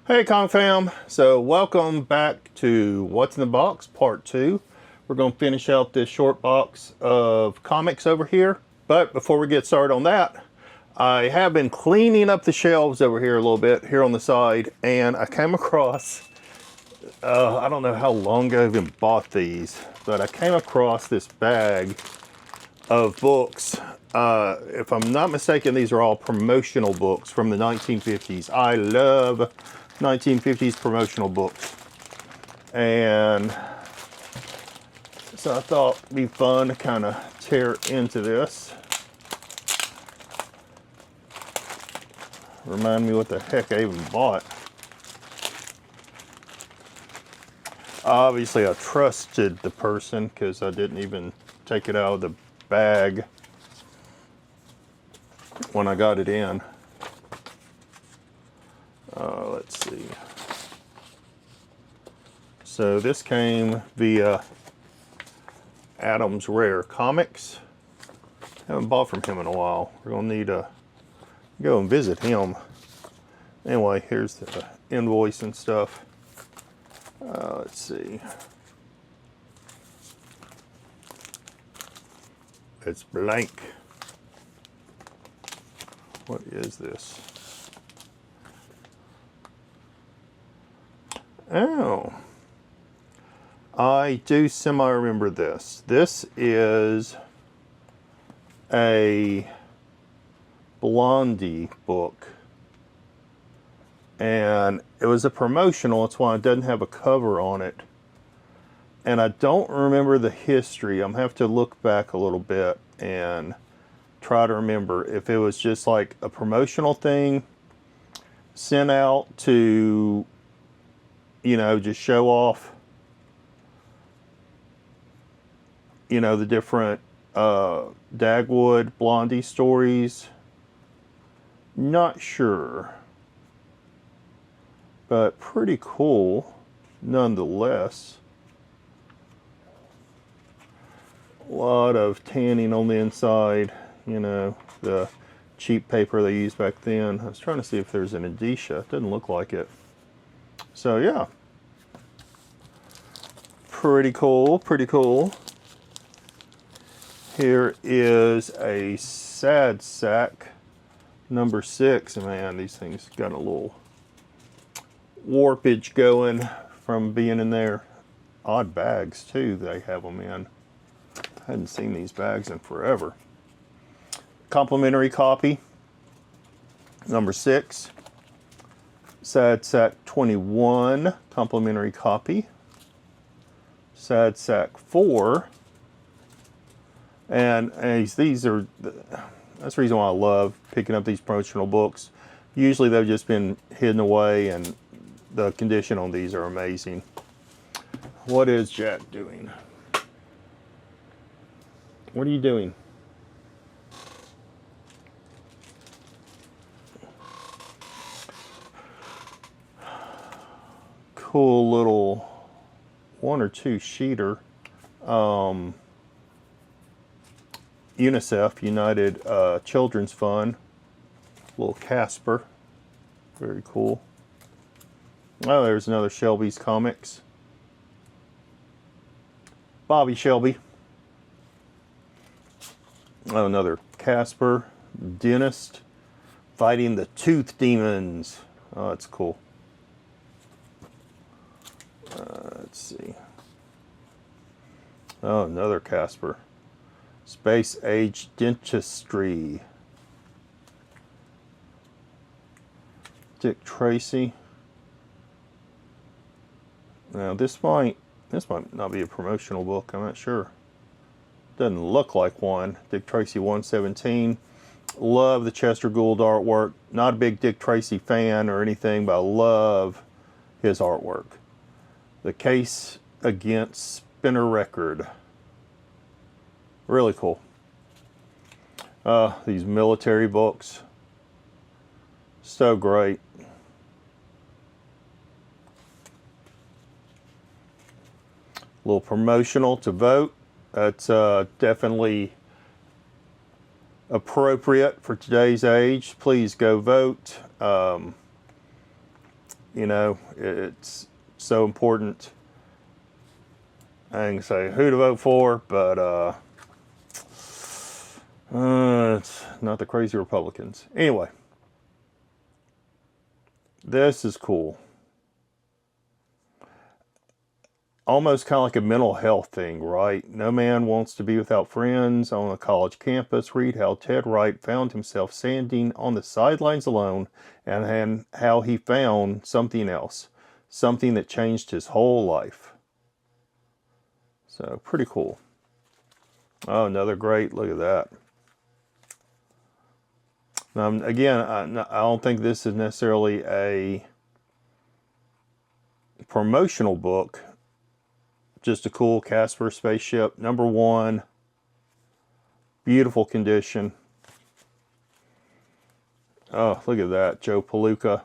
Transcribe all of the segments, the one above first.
Hey Kong fam, so welcome back to What's in the Box Part 2. We're going to finish out this short box of comics over here. But before we get started on that, I have been cleaning up the shelves over here a little bit here on the side, and I came across, I don't know how long ago I even bought these, but I came across this bag of books. If I'm not mistaken, these are all promotional books from the 1950s. I love 1950s promotional books. And so I thought it'd be fun to kind of tear into this. Remind me what the heck I even bought. Obviously I trusted the person because I didn't even take it out of the bag when I got it in. Let's see. So this came via Adams Rare Comics. Haven't bought from him in a while. We're gonna need to go and visit him. Anyway, here's the invoice and stuff. Let's see. It's blank. What is this? Oh, I do semi-remember this. This is a Blondie book. And it was a promotional, that's why it doesn't have a cover on it. And I don't remember the history. I'm gonna have to look back a little bit and try to remember if it was just like a promotional thing sent out to, you know, just show off, you know, the different Dagwood Blondie stories. Not sure, but pretty cool nonetheless. A lot of tanning on the inside, you know, the cheap paper they used back then. I was trying to see if there's an indicia. It doesn't look like it. So yeah, pretty cool, pretty cool. Here is a Sad Sack number 6. Man, these things got a little warpage going from being in there. Odd bags too they have them in. I hadn't seen these bags in forever. Complimentary copy number 6. Sad Sack 21 complimentary copy. Sad Sack 4. And these are, that's the reason why I love picking up these promotional books. Usually they've just been hidden away, and the condition on these are amazing. What is Jack doing? What are you doing? Cool little 1 or 2 sheeter. UNICEF, United Children's Fund. Little Casper. Very cool. Oh, there's another Shelby's Comics. Bobby Shelby. Oh, another Casper. Dentist. Fighting the Tooth Demons. Oh, that's cool. Let's see. Oh, another Casper. Space Age Dentistry. Dick Tracy. Now this might not be a promotional book, I'm not sure. Doesn't look like one. Dick Tracy 117. Love the Chester Gould artwork. Not a big Dick Tracy fan or anything, but I love his artwork. The Case Against Spinner Record. Really cool. These military books. So great. A little promotional to vote. That's definitely appropriate for today's age. Please go vote. You know, it's so important. I can say who to vote for, but it's not the crazy Republicans. Anyway, this is cool. Almost kind of like a mental health thing, right? No man wants to be without friends. On a college campus, read how Ted Wright found himself standing on the sidelines alone, and how he found something else, something that changed his whole life. So pretty cool. Oh, another great, look at that. Again, I don't think this is necessarily a promotional book. Just a cool Casper spaceship, #1. Beautiful condition. Oh, look at that, Joe Palooka.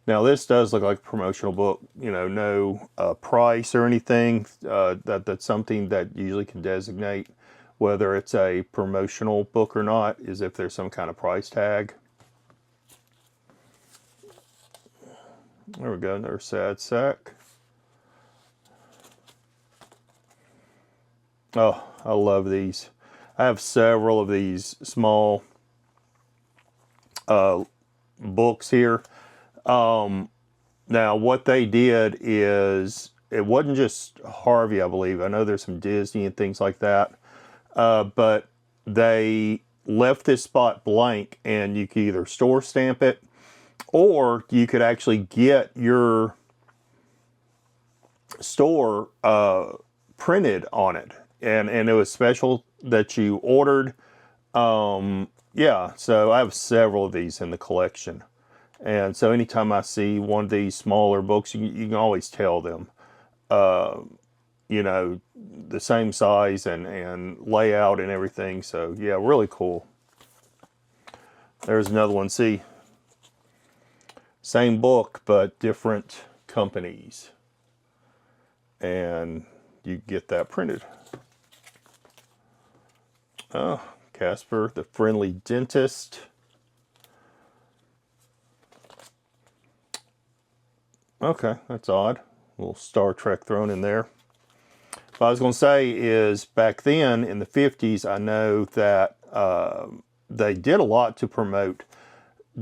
Now this does look like a promotional book. You know, no price or anything. That's something that usually can designate whether it's a promotional book or not, is if there's some kind of price tag. There we go, another sad sack. Oh, I love these. I have several of these small books here. Now, what they did is, it wasn't just Harvey, I believe. I know there's some Disney and things like that. But they left this spot blank, and you could either store stamp it, or you could actually get your store printed on it. And it was special that you ordered. Yeah, so I have several of these in the collection. And so anytime I see one of these smaller books, you can always tell them, you know, the same size and layout and everything. So yeah, really cool. There's another one. See, same book, but different companies. And you get that printed. Oh, Casper, the Friendly Dentist. Okay, that's odd. A little Star Trek thrown in there. What I was going to say is, back then in the 50s, I know that they did a lot to promote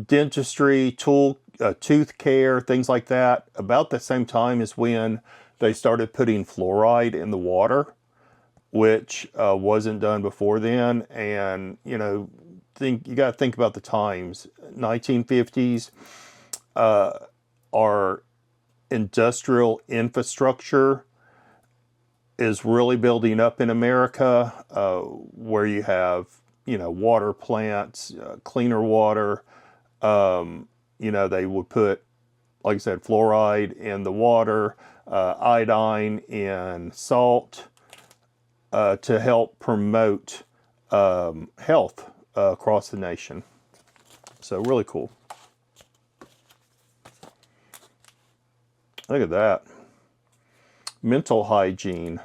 dentistry, tooth care, things like that. About the same time as when they started putting fluoride in the water, which wasn't done before then. And, you know, you got to think about the times. 1950s, our industrial infrastructure is really building up in America, where you have, you know, water plants, cleaner water. You know, they would put, like I said, fluoride in the water, iodine in salt, to help promote health across the nation. So really cool. Look at that. Mental hygiene.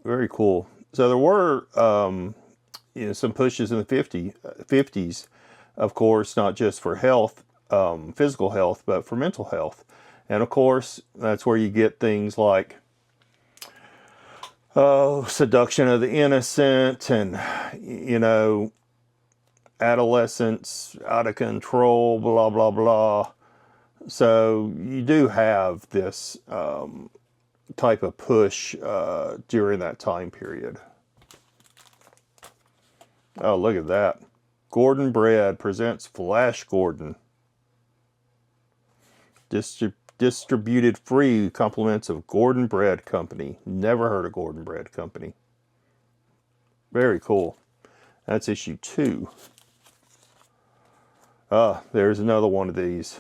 Very cool. So there were you know, some pushes in the 50s, of course, not just for health, physical health, but for mental health. And of course, that's where you get things like seduction of the innocent, and, you know, adolescence out of control, blah, blah, blah. So you do have this type of push during that time period. Oh, look at that. Gordon Bread presents Flash Gordon. Distributed free, compliments of Gordon Bread Company. Never heard of Gordon Bread Company. Very cool. That's issue 2. There's another one of these.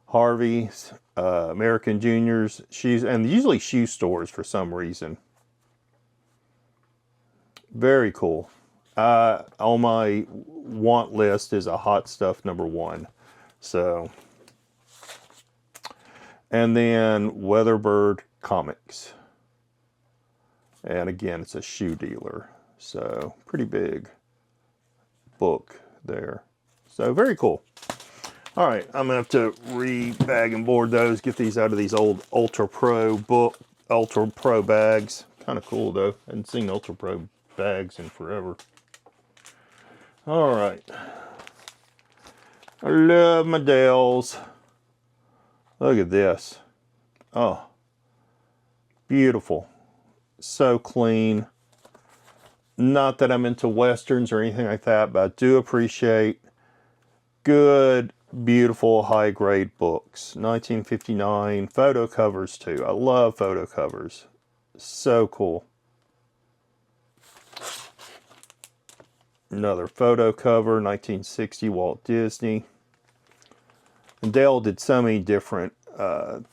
Harvey's, American Juniors, and usually shoe stores for some reason. Very cool. On my want list is a Hot Stuff #1. So, and then Weatherbird Comics. And again, it's a shoe dealer. So, pretty big book there. So, very cool. All right, I'm gonna have to re-bag and board those, get these out of these old Ultra Pro bags. Kind of cool though. I hadn't seen Ultra Pro bags in forever. All right. I love my Dells. Look at this. Oh, beautiful. So clean. Not that I'm into Westerns or anything like that, but I do appreciate good, beautiful, high-grade books. 1959. Photo covers too. I love photo covers. So cool. Another photo cover, 1960, Walt Disney. And Dale did so many different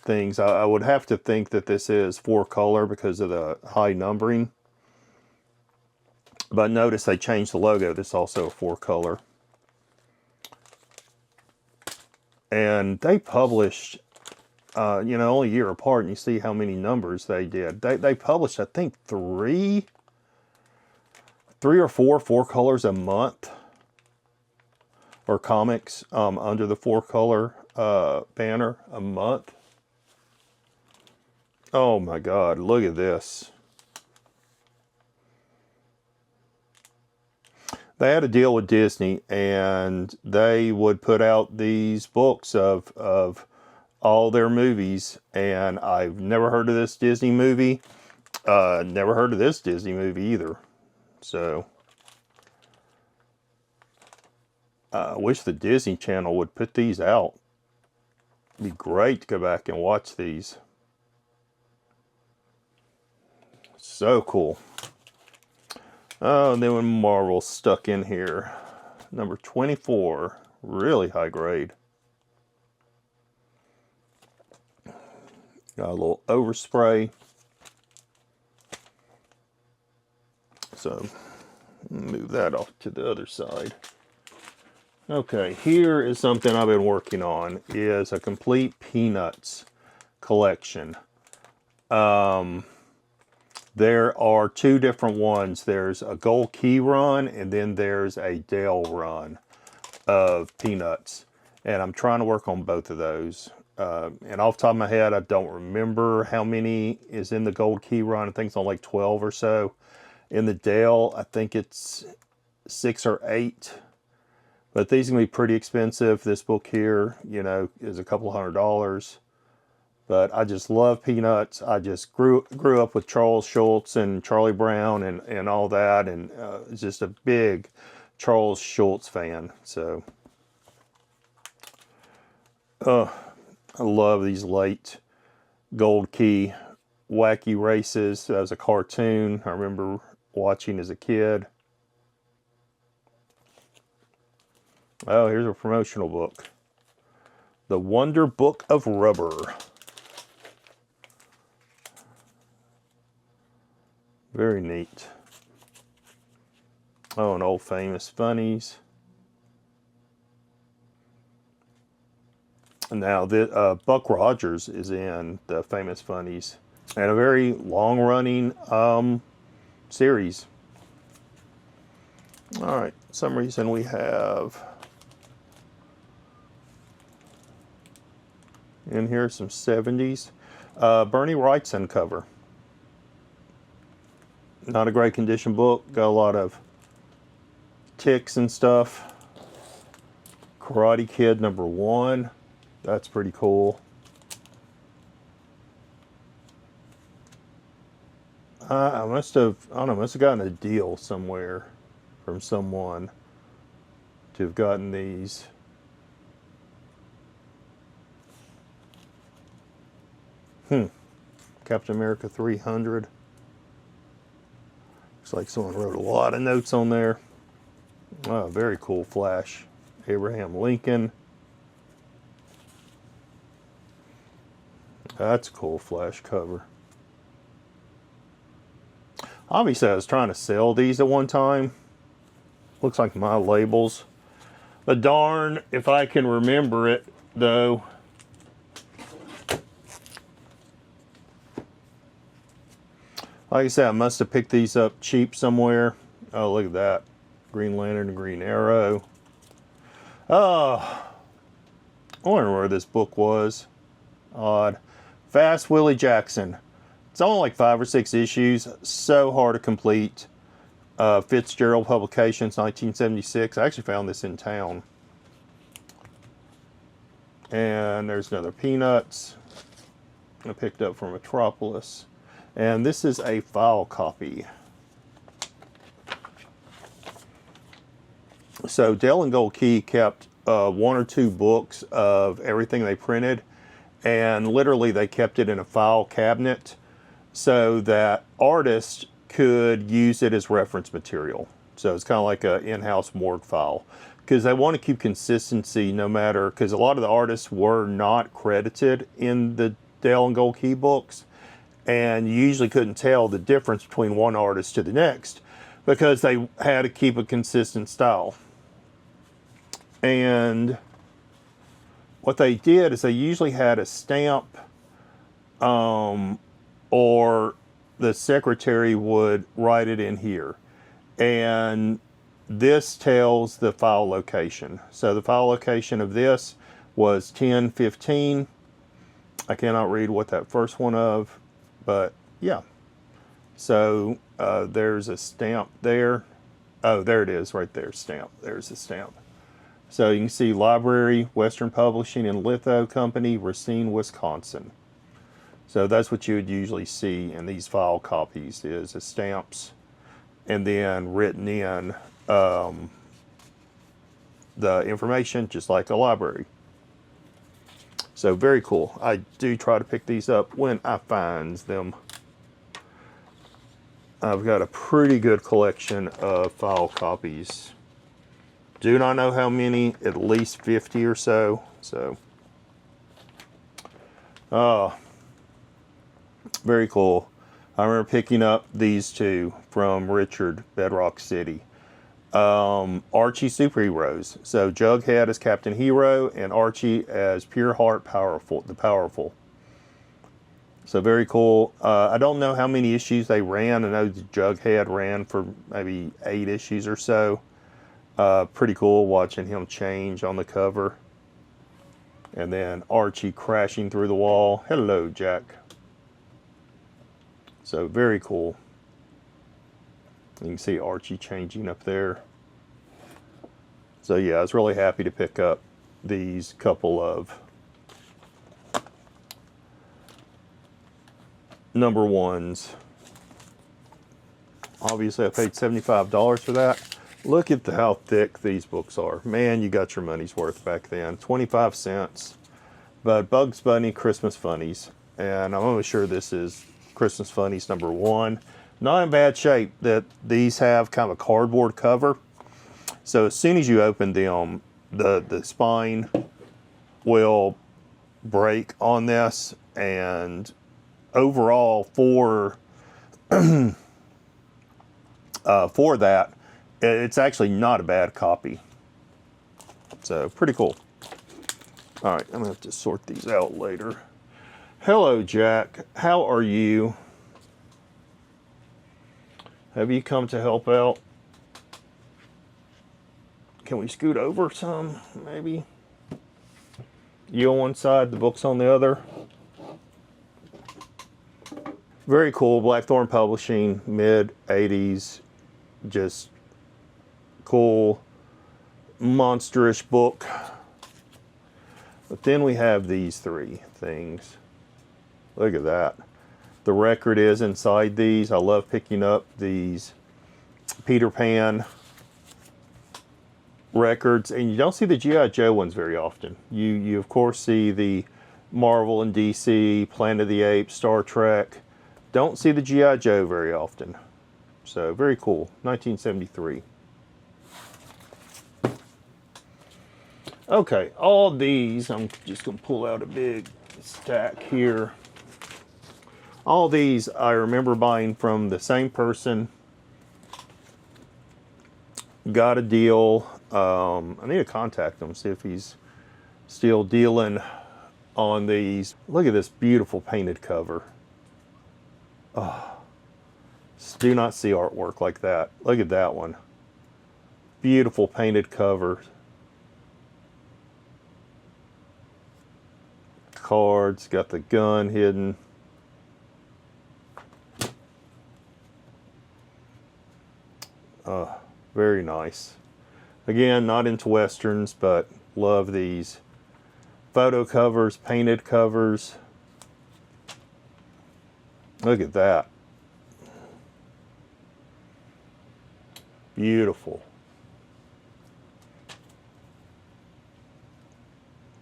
things. I would have to think that this is 4-color because of the high numbering. But notice they changed the logo. This is also a 4-color. And they published, only a year apart, and you see how many numbers they did. They published, I think, three or four colors a month, or comics under the 4-color banner a month. Oh my God, look at this. They had a deal with Disney, and they would put out these books of all their movies, and I've never heard of this Disney movie. Never heard of this Disney movie either. So I wish the Disney Channel would put these out. It'd be great to go back and watch these. So cool. Oh, and then when Marvel stuck in here. Number 24. Really high grade. Got a little overspray. So, move that off to the other side. Okay, here is something I've been working on. Is a complete Peanuts collection. There are two different ones. There's a Gold Key run, and then there's a Dale run of Peanuts. And I'm trying to work on both of those. And off the top of my head, I don't remember how many is in the Gold Key run. I think it's only like 12 or so. In the Dale, I think it's 6 or 8. But these are going to be pretty expensive. This book here, is a couple $100. But I just love Peanuts. I just grew up with Charles Schulz and Charlie Brown and all that. And just a big Charles Schulz fan. So, I love these late Gold Key Wacky Races. That was a cartoon I remember watching as a kid. Oh, here's a promotional book. The Wonder Book of Rubber. Very neat. Oh, and Old Famous Funnies. And now Buck Rogers is in the Famous Funnies. And a very long-running series. All right, for some reason we have in here some 70s. Bernie Wrightson cover. Not a great condition book. Got a lot of ticks and stuff. Karate Kid #1. That's pretty cool. I must have gotten a deal somewhere from someone to have gotten these. Captain America 300. Looks like someone wrote a lot of notes on there. Oh, very cool Flash. Abraham Lincoln. That's a cool Flash cover. Obviously, I was trying to sell these at one time. Looks like my labels. But darn if I can remember it, though. Like I said, I must have picked these up cheap somewhere. Oh, look at that. Green Lantern and Green Arrow. Oh, I wonder where this book was. Odd. Fast Willie Jackson. It's only like 5 or 6 issues. So hard to complete. Fitzgerald Publications, 1976. I actually found this in town. And there's another Peanuts I picked up from Metropolis. And this is a file copy. So Dale and Gold Key kept 1 or 2 books of everything they printed, and literally they kept it in a file cabinet so that artists could use it as reference material. So it's kind of like an in-house morgue file, because they want to keep consistency no matter, because a lot of the artists were not credited in the Dale and Gold Key books, and you usually couldn't tell the difference between one artist to the next because they had to keep a consistent style. And what they did is they usually had a stamp, or the secretary would write it in here. And this tells the file location. So the file location of this was 1015. I cannot read what that first one of, but yeah. So there's a stamp there. Oh, there it is right there, stamp. There's the stamp. So you can see Library, Western Publishing and Litho Company, Racine, Wisconsin. So that's what you would usually see in these file copies, is the stamps and then written in the information, just like a library. So very cool. I do try to pick these up when I find them. I've got a pretty good collection of file copies. Do not know how many, at least 50 or so. So, very cool. I remember picking up these 2 from Richard, Bedrock City. Archie Superheroes. So Jughead as Captain Hero and Archie as Pure Heart Powerful, the Powerful. So very cool. I don't know how many issues they ran. I know Jughead ran for maybe 8 issues or so. Pretty cool watching him change on the cover. And then Archie crashing through the wall. Hello, Jack. So very cool. You can see Archie changing up there. So yeah, I was really happy to pick up these couple of number 1s. Obviously, I paid $75 for that. Look at how thick these books are. Man, you got your money's worth back then. 25 cents. But Bugs Bunny Christmas Funnies. And I'm almost sure this is Christmas Funnies number 1. Not in bad shape. That these have kind of a cardboard cover. So as soon as you open them, the spine will break on this. And overall, for that, it's actually not a bad copy. So pretty cool. All right, I'm gonna have to sort these out later. Hello, Jack. How are you? Have you come to help out? Can we scoot over some, maybe? You on one side, the book's on the other. Very cool. Blackthorn Publishing, mid-80s. Just cool, monsterish book. But then we have these 3 things. Look at that. The record is inside these. I love picking up these Peter Pan records, and you don't see the G.I. Joe ones very often. You of course see the Marvel and DC, Planet of the Apes, Star Trek. Don't see the G.I. Joe very often. So very cool. 1973. Okay, all these, I'm just going to pull out a big stack here. All these I remember buying from the same person. Got a deal. I need to contact him, see if he's still dealing on these. Look at this beautiful painted cover. Oh, do not see artwork like that. Look at that one. Beautiful painted cover. cards, got the gun hidden. Very nice. Again, not into Westerns, but love these photo covers, painted covers. Look at that. Beautiful.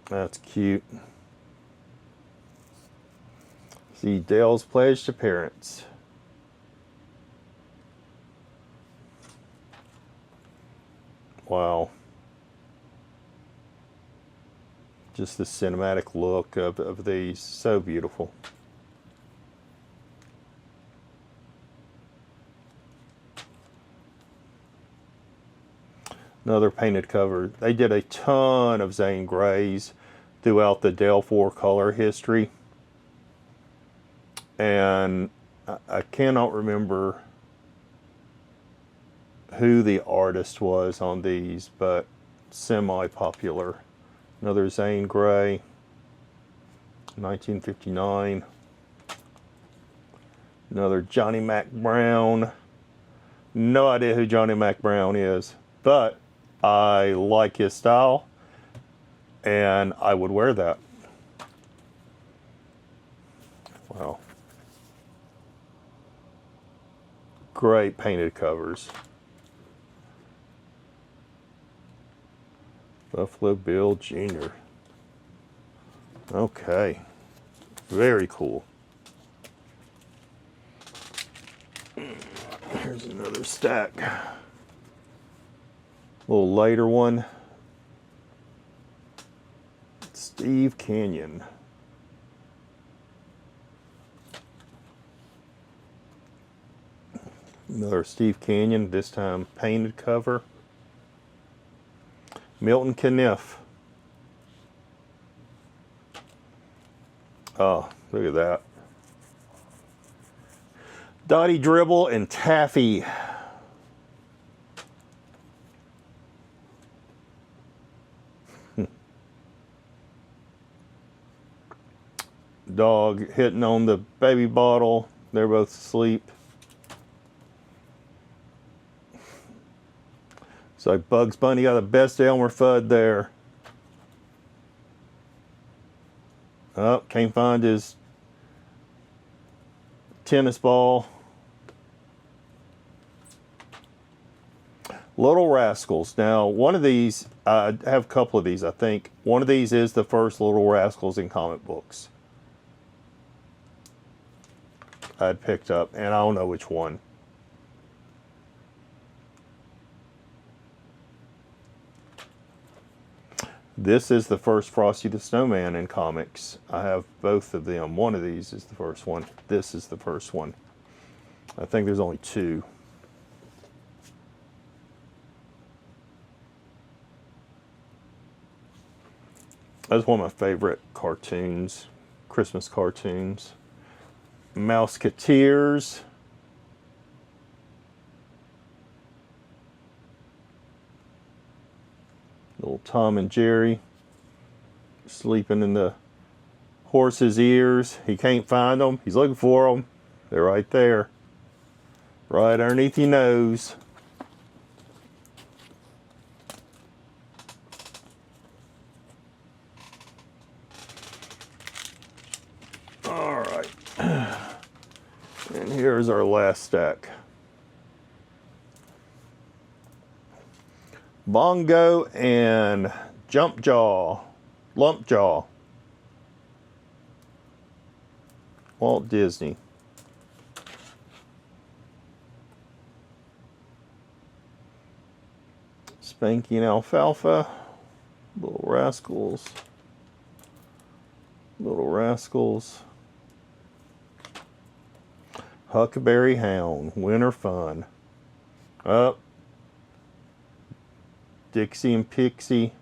That's cute. See Dale's pledged appearance. Wow. Just the cinematic look of these. So beautiful. Another painted cover. They did a ton of Zane Greys throughout the Dale 4 color history. And I cannot remember who the artist was on these, but semi-popular. Another Zane Grey, 1959. Another Johnny Mac Brown. No idea who Johnny Mac Brown is, but I like his style, and I would wear that. Wow. Great painted covers. Buffalo Bill Jr. Okay. Very cool. Here's another stack. A little lighter one. Steve Canyon. Another Steve Canyon, this time painted cover. Milton Caniff. Oh, look at that. Dottie Dribble and Taffy. Dog hitting on the baby bottle. They're both asleep. It's like Bugs Bunny got the best Elmer Fudd there. Oh, can't find his tennis ball. Little Rascals. Now, one of these, I have a couple of these, I think. One of these is the first Little Rascals in comic books I'd picked up, and I don't know which one. This is the first Frosty the Snowman in comics. I have both of them. One of these is the first one. This is the first one. I think there's only two. That's one of my favorite cartoons, Christmas cartoons. Mouseketeers. Little Tom and Jerry sleeping in the horse's ears. He can't find them. He's looking for them. They're right there. Right underneath your nose. All right. And here's our last stack. Bongo and Lumpjaw. Walt Disney. Spanky and Alfalfa. Little Rascals. Little Rascals. Huckleberry Hound. Winter Fun. Up. Dixie and Pixie,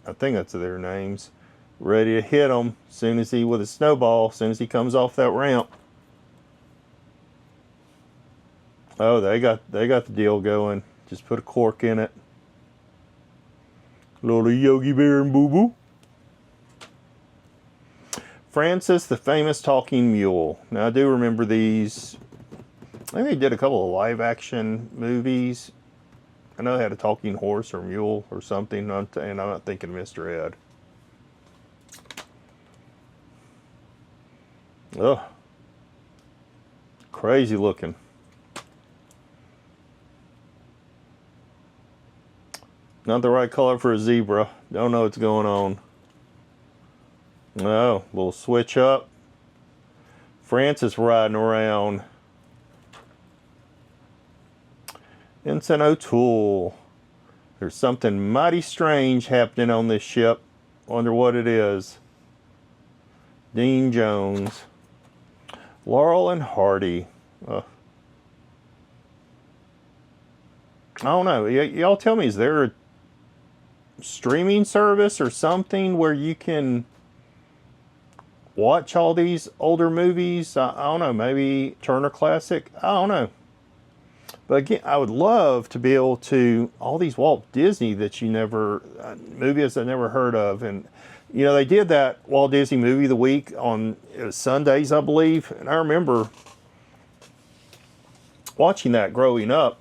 I think that's their names, ready to hit him soon as he, with a snowball, as soon as he comes off that ramp. Oh, they got the deal going. Just put a cork in it. Little Yogi Bear and Boo Boo. Francis the Famous Talking Mule. Now I do remember these. I think they did a couple of live action movies. I know they had a talking horse or mule or something, and I'm not thinking Mr. Ed. Ugh. Crazy looking. Not the right color for a zebra. Don't know what's going on. No, little switch up. Francis riding around. Ensign O'Toole. There's something mighty strange happening on this ship. Wonder what it is. Dean Jones. Laurel and Hardy. I don't know. Y'all tell me, is there a streaming service or something where you can watch all these older movies? I don't know. Maybe Turner Classic? I don't know. But again, I would love to be able to, all these Walt Disney that you never, movies I never heard of. And, you know, they did that Walt Disney Movie of the Week on Sundays, I believe. And I remember watching that growing up.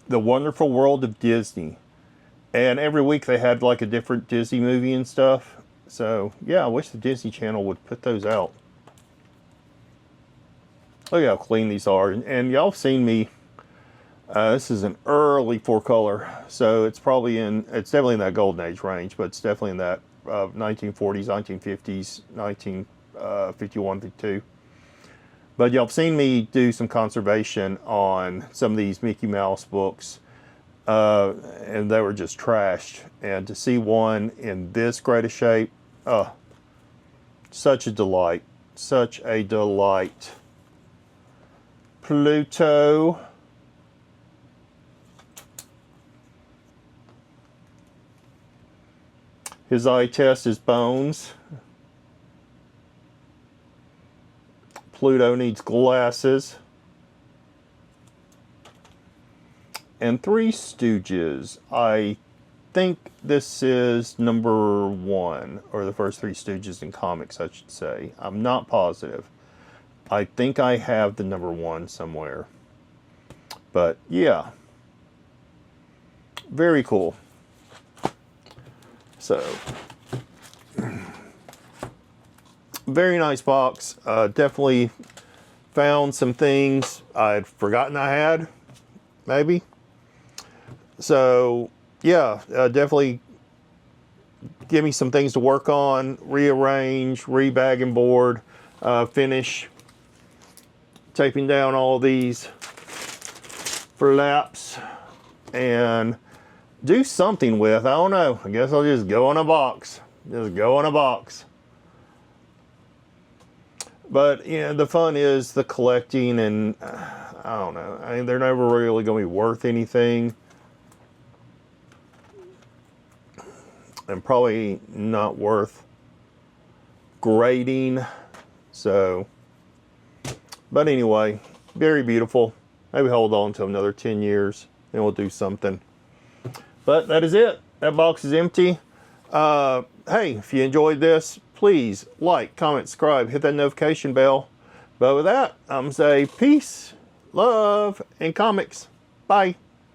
The Wonderful World of Disney. And every week they had like a different Disney movie and stuff. So, yeah, I wish the Disney Channel would put those out. Look how clean these are. And y'all have seen me. This is an early 4-color, so it's definitely in that golden age range, but it's definitely in that 1940s, 1950s, 1951, 52. But y'all have seen me do some conservation on some of these Mickey Mouse books, and they were just trashed. And to see one in this great a shape, such a delight, such a delight. Pluto. His eye test is bones. Pluto needs glasses. And Three Stooges. I think this is number 1, or the first Three Stooges in comics, I should say. I'm not positive. I think I have the number 1 somewhere. But yeah. Very cool. So, very nice box. Definitely found some things I'd forgotten I had, maybe. So, yeah, definitely give me some things to work on, rearrange, re-bag and board, finish taping down all these for laps, and do something with. I don't know. I guess I'll just go in a box. Just go in a box. But, you know, the fun is the collecting, and I don't know. I mean, they're never really going to be worth anything. And probably not worth grading. So, but anyway, very beautiful. Maybe hold on to another 10 years and we'll do something. But that is it. That box is empty. Hey, if you enjoyed this, please like, comment, subscribe, hit that notification bell. But with that, I'm going to say peace, love, and comics. Bye.